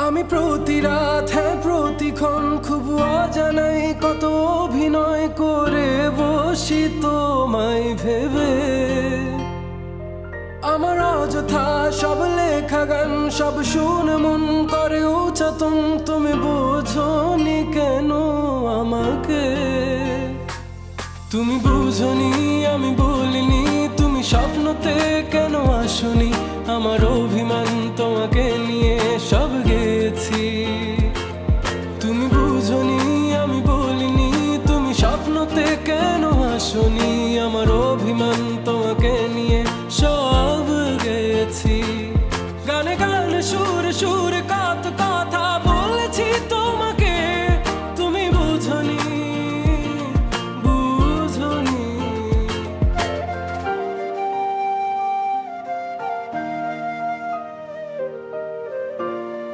আমি প্রতি রাত হ্যাঁ প্রতিক্ষণ খুব অজানাই কত অভিনয় করে বসি তোমায় ভেবে। আমার অযথা সব লেখা গান সব শুনে মন করে উচাতন, তুমি বোঝনি কেন আমাকে? তুমি বুঝনি আমি বলিনি, তুমি স্বপ্নতে কেন আসনি? আমার অভিমান তোমাকে নিয়ে সব